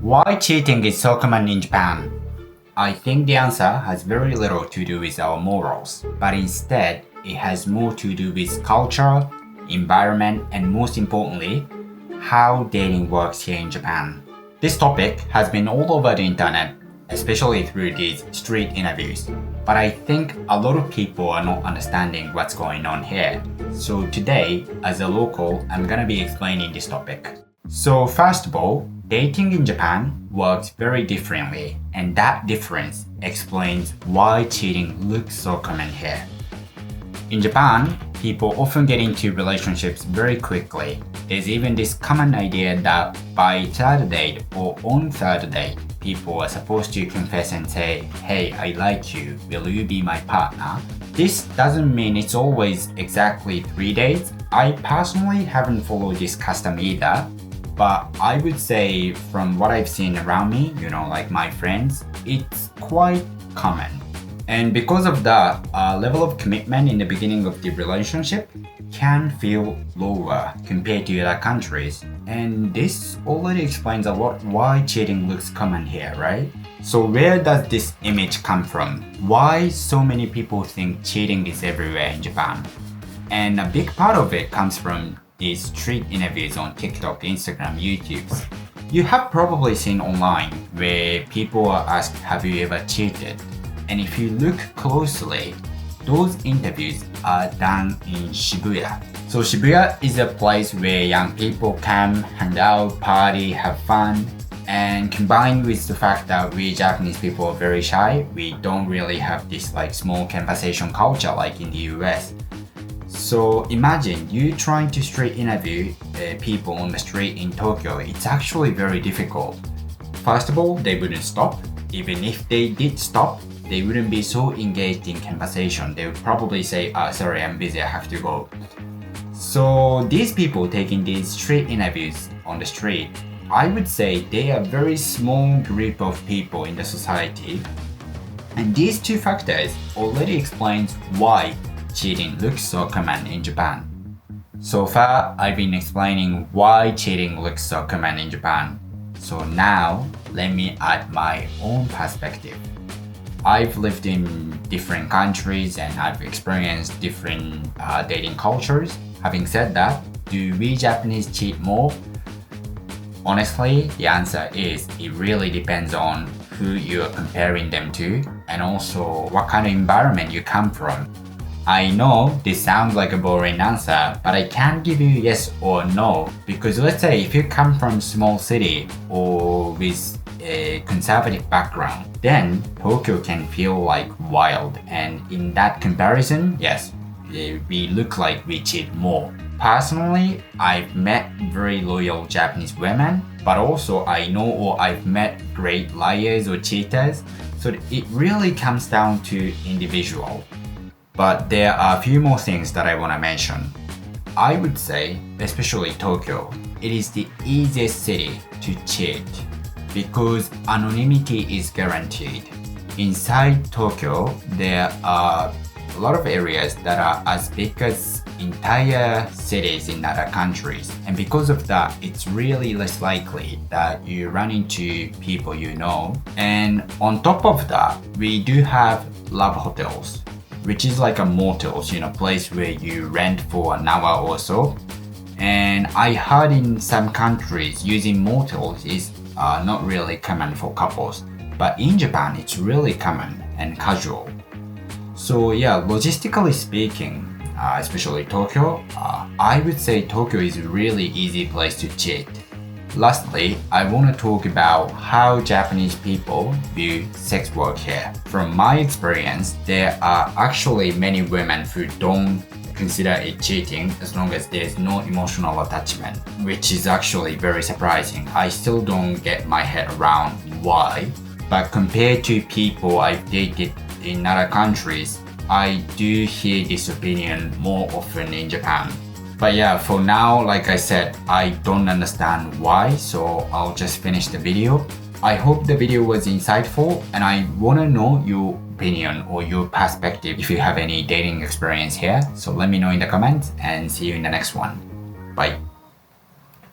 Why cheating is so common in Japan? I think the answer has very little to do with our morals, but instead, it has more to do with culture, environment, and most importantly, how dating works here in Japan. This topic has been all over the internet, especially through these street interviews, but I think a lot of people are not understanding what's going on here. So today, as a local, I'm gonna be explaining this topic. So first of all, dating in Japan works very differently, and that difference explains why cheating looks so common here. In Japan, people often get into relationships very quickly. There's even this common idea that by third date or on third date, people are supposed to confess and say, "Hey, I like you, will you be my partner?" This doesn't mean it's always exactly 3 dates. I personally haven't followed this custom either, but I would say from what I've seen around me, like my friends, it's quite common. And because of that, level of commitment in the beginning of the relationship can feel lower compared to other countries. And this already explains a lot why cheating looks common here, right? So where does this image come from? Why so many people think cheating is everywhere in Japan? And a big part of it comes from these street interviews on TikTok, Instagram, YouTube. You have probably seen online where people are asked, "Have you ever cheated?" And if you look closely, those interviews are done in Shibuya. So Shibuya is a place where young people come, hang out, party, have fun. And combined with the fact that we Japanese people are very shy, we don't really have this small conversation culture like in the US. So imagine you trying to street interview people on the street in Tokyo. It's actually very difficult. First of all, they wouldn't stop. Even if they did stop, they wouldn't be so engaged in conversation. They would probably say, "Sorry, I'm busy, I have to go." So these people taking these street interviews on the street, I would say they are a very small group of people in the society. And these two factors already explains why cheating looks so common in Japan. So far, I've been explaining why cheating looks so common in Japan. So now, let me add my own perspective. I've lived in different countries and I've experienced different dating cultures. Having said that, do we Japanese cheat more? Honestly, the answer is it really depends on who you're comparing them to and also what kind of environment you come from. I know this sounds like a boring answer, but I can't give you yes or no because let's say if you come from a small city or with a conservative background, then Tokyo can feel like wild, and in that comparison, yes, we look like we cheat more. Personally, I've met very loyal Japanese women, but also I know or I've met great liars or cheaters, so it really comes down to individual. But there are a few more things that I want to mention. I would say, especially Tokyo, it is the easiest city to cheat because anonymity is guaranteed. Inside Tokyo, there are a lot of areas that are as big as entire cities in other countries. And because of that, it's really less likely that you run into people you know. And on top of that, we do have love hotels, which is like a motels, place where you rent for an hour or so. And I heard in some countries using motels is not really common for couples, but in Japan it's really common and casual. So yeah, logistically speaking, especially Tokyo, I would say Tokyo is a really easy place to cheat. Lastly, I want to talk about how Japanese people view sex work here. From my experience, there are actually many women who don't consider it cheating as long as there's no emotional attachment, which is actually very surprising. I still don't get my head around why, but compared to people I've dated in other countries, I do hear this opinion more often in Japan. But yeah, for now, like I said, I don't understand why, so I'll just finish the video. I hope the video was insightful and I want to know your opinion or your perspective if you have any dating experience here. So let me know in the comments and see you in the next one. Bye.